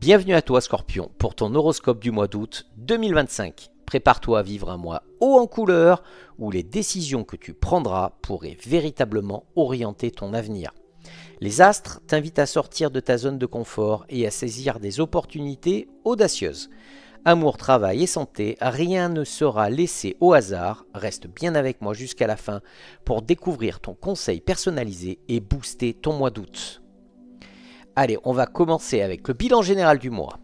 Bienvenue à toi Scorpion pour ton horoscope du mois d'août 2025. Prépare-toi à vivre un mois haut en couleur où les décisions que tu prendras pourraient véritablement orienter ton avenir. Les astres t'invitent à sortir de ta zone de confort et à saisir des opportunités audacieuses. Amour, travail et santé, rien ne sera laissé au hasard. Reste bien avec moi jusqu'à la fin pour découvrir ton conseil personnalisé et booster ton mois d'août. Allez, on va commencer avec le bilan général du mois.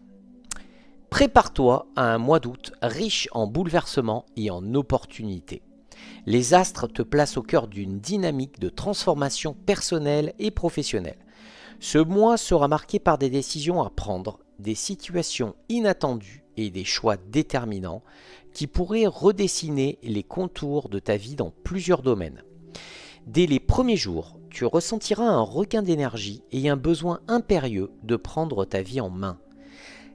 Prépare-toi à un mois d'août riche en bouleversements et en opportunités. Les astres te placent au cœur d'une dynamique de transformation personnelle et professionnelle. Ce mois sera marqué par des décisions à prendre, des situations inattendues et des choix déterminants qui pourraient redessiner les contours de ta vie dans plusieurs domaines. Dès les premiers jours, tu ressentiras un regain d'énergie et un besoin impérieux de prendre ta vie en main.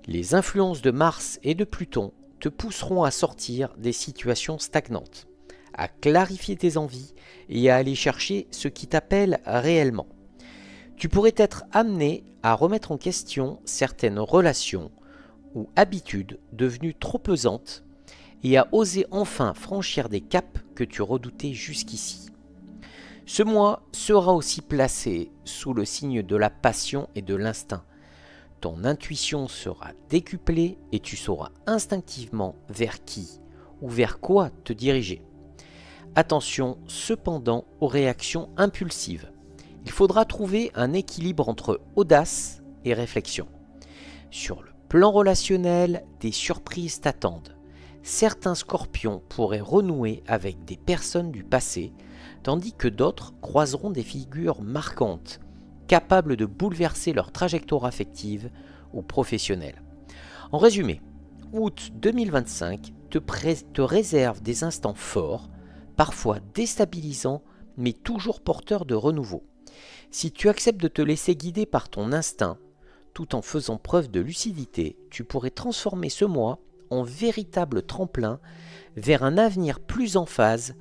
Les influences de Mars et de Pluton te pousseront à sortir des situations stagnantes, à clarifier tes envies et à aller chercher ce qui t'appelle réellement. Tu pourrais être amené à remettre en question certaines relations ou habitudes devenues trop pesantes et à oser enfin franchir des caps que tu redoutais jusqu'ici. Ce mois sera aussi placé sous le signe de la passion et de l'instinct. Ton intuition sera décuplée et tu sauras instinctivement vers qui ou vers quoi te diriger. Attention cependant aux réactions impulsives. Il faudra trouver un équilibre entre audace et réflexion. Sur le plan relationnel, des surprises t'attendent. Certains scorpions pourraient renouer avec des personnes du passé, tandis que d'autres croiseront des figures marquantes, capables de bouleverser leur trajectoire affective ou professionnelle. En résumé, août 2025 te réserve des instants forts, parfois déstabilisants, mais toujours porteurs de renouveau. Si tu acceptes de te laisser guider par ton instinct, tout en faisant preuve de lucidité, tu pourrais transformer ce mois en véritable tremplin vers un avenir plus en phase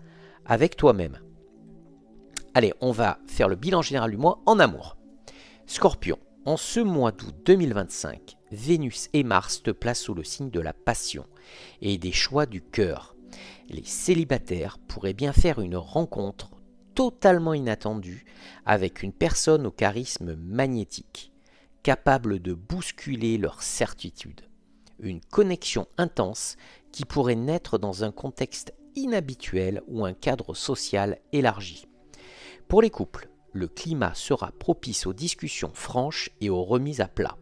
avec toi-même. Allez, on va faire le bilan général du mois en amour. Scorpion, en ce mois d'août 2025, Vénus et Mars te placent sous le signe de la passion et des choix du cœur. Les célibataires pourraient bien faire une rencontre totalement inattendue avec une personne au charisme magnétique, capable de bousculer leurs certitudes. Une connexion intense qui pourrait naître dans un contexte inhabituel ou un cadre social élargi. Pour les couples, le climat sera propice aux discussions franches et aux remises à plat.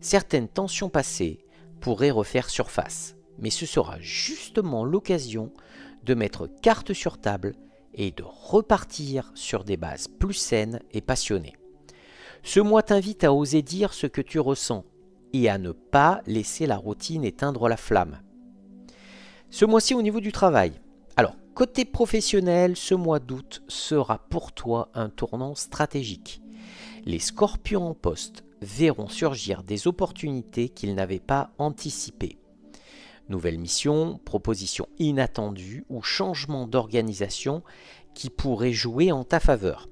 Certaines tensions passées pourraient refaire surface, mais ce sera justement l'occasion de mettre carte sur table et de repartir sur des bases plus saines et passionnées. Ce mois t'invite à oser dire ce que tu ressens et à ne pas laisser la routine éteindre la flamme. Ce mois-ci au niveau du travail. Alors, côté professionnel, ce mois d'août sera pour toi un tournant stratégique. Les scorpions en poste verront surgir des opportunités qu'ils n'avaient pas anticipées. Nouvelles missions, propositions inattendues ou changements d'organisation qui pourraient jouer en ta faveur.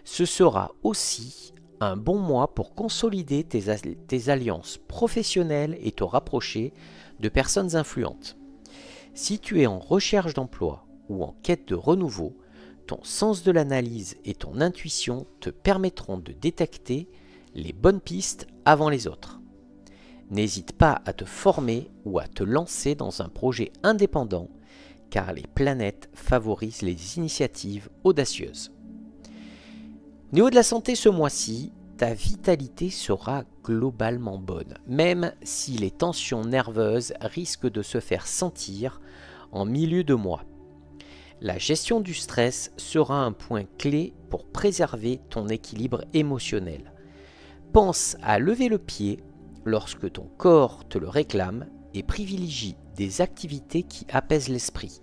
Ce sera aussi un bon mois pour consolider tes alliances professionnelles et te rapprocher de personnes influentes. Si tu es en recherche d'emploi ou en quête de renouveau, ton sens de l'analyse et ton intuition te permettront de détecter les bonnes pistes avant les autres. N'hésite pas à te former ou à te lancer dans un projet indépendant car les planètes favorisent les initiatives audacieuses. Au niveau de la santé ce mois-ci, ta vitalité sera globalement bonne, même si les tensions nerveuses risquent de se faire sentir en milieu de mois. La gestion du stress sera un point clé pour préserver ton équilibre émotionnel. Pense à lever le pied lorsque ton corps te le réclame et privilégie des activités qui apaisent l'esprit.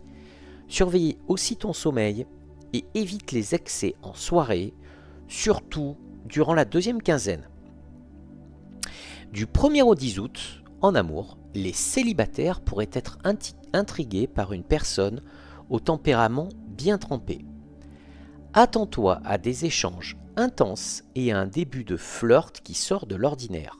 Surveille aussi ton sommeil et évite les excès en soirée, surtout durant la deuxième quinzaine. Du 1er au 10 août, en amour, les célibataires pourraient être intrigués par une personne au tempérament bien trempé. Attends-toi à des échanges intenses et à un début de flirt qui sort de l'ordinaire.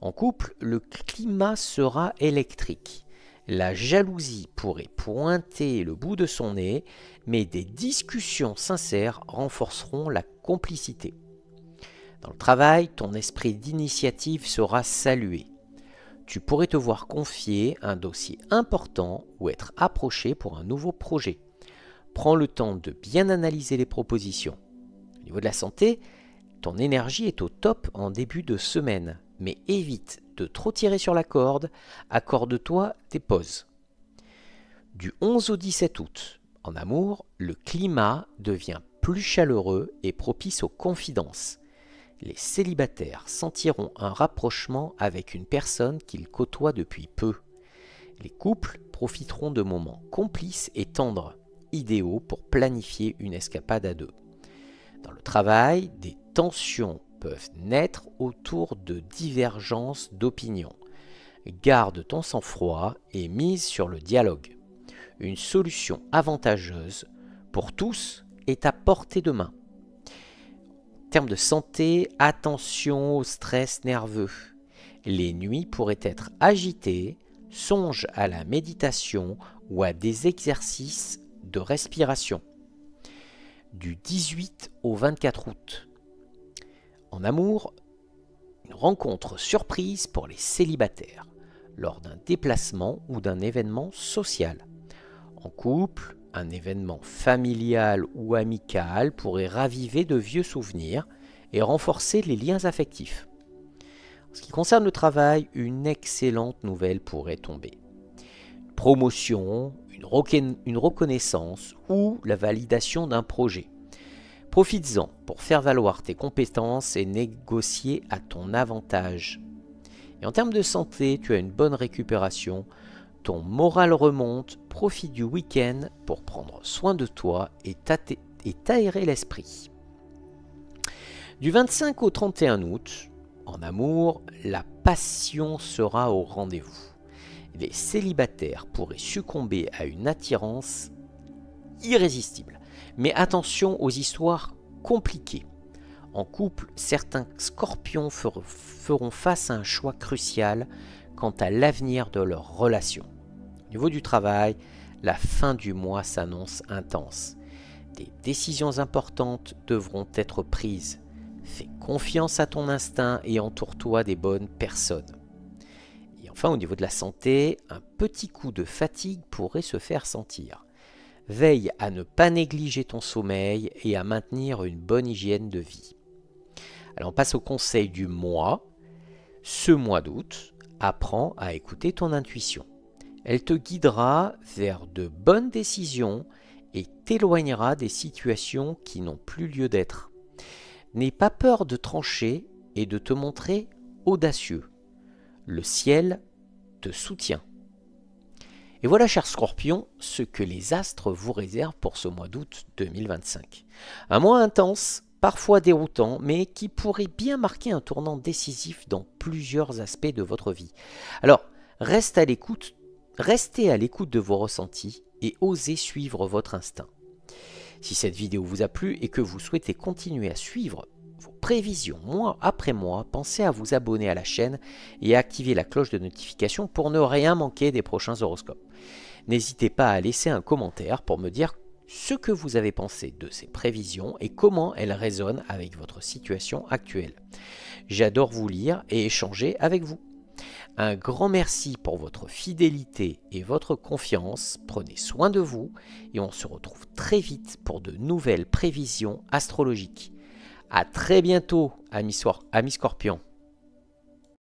En couple, le climat sera électrique. La jalousie pourrait pointer le bout de son nez, mais des discussions sincères renforceront la complicité. Dans le travail, ton esprit d'initiative sera salué. Tu pourrais te voir confier un dossier important ou être approché pour un nouveau projet. Prends le temps de bien analyser les propositions. Au niveau de la santé, ton énergie est au top en début de semaine, mais évite de trop tirer sur la corde, accorde-toi des pauses. Du 11 au 17 août, en amour, le climat devient plus chaleureux et propice aux confidences. Les célibataires sentiront un rapprochement avec une personne qu'ils côtoient depuis peu. Les couples profiteront de moments complices et tendres, idéaux pour planifier une escapade à deux. Dans le travail, des tensions peuvent naître autour de divergences d'opinion. Garde ton sang-froid et mise sur le dialogue. Une solution avantageuse pour tous est à portée de main. En termes de santé, attention au stress nerveux. Les nuits pourraient être agitées, songe à la méditation ou à des exercices de respiration. Du 18 au 24 août. En amour, une rencontre surprise pour les célibataires, lors d'un déplacement ou d'un événement social. En couple, un événement familial ou amical pourrait raviver de vieux souvenirs et renforcer les liens affectifs. En ce qui concerne le travail, une excellente nouvelle pourrait tomber. Une promotion, une reconnaissance ou la validation d'un projet. Profites-en pour faire valoir tes compétences et négocier à ton avantage. Et en termes de santé, tu as une bonne récupération, ton moral remonte, profite du week-end pour prendre soin de toi et t'aérer l'esprit. Du 25 au 31 août, en amour, la passion sera au rendez-vous. Les célibataires pourraient succomber à une attirance irrésistible. Mais attention aux histoires compliquées. En couple, certains scorpions feront face à un choix crucial quant à l'avenir de leur relation. Au niveau du travail, la fin du mois s'annonce intense. Des décisions importantes devront être prises. Fais confiance à ton instinct et entoure-toi des bonnes personnes. Et enfin, au niveau de la santé, un petit coup de fatigue pourrait se faire sentir. Veille à ne pas négliger ton sommeil et à maintenir une bonne hygiène de vie. Alors on passe au conseil du mois. Ce mois d'août, apprends à écouter ton intuition. Elle te guidera vers de bonnes décisions et t'éloignera des situations qui n'ont plus lieu d'être. N'aie pas peur de trancher et de te montrer audacieux. Le ciel te soutient. Et voilà, chers scorpions, ce que les astres vous réservent pour ce mois d'août 2025. Un mois intense, parfois déroutant, mais qui pourrait bien marquer un tournant décisif dans plusieurs aspects de votre vie. Alors, restez à l'écoute de vos ressentis et osez suivre votre instinct. Si cette vidéo vous a plu et que vous souhaitez continuer à suivre vos prévisions mois après mois, pensez à vous abonner à la chaîne et à activer la cloche de notification pour ne rien manquer des prochains horoscopes. N'hésitez pas à laisser un commentaire pour me dire ce que vous avez pensé de ces prévisions et comment elles résonnent avec votre situation actuelle. J'adore vous lire et échanger avec vous. Un grand merci pour votre fidélité et votre confiance. Prenez soin de vous et on se retrouve très vite pour de nouvelles prévisions astrologiques. À très bientôt, amis Scorpions.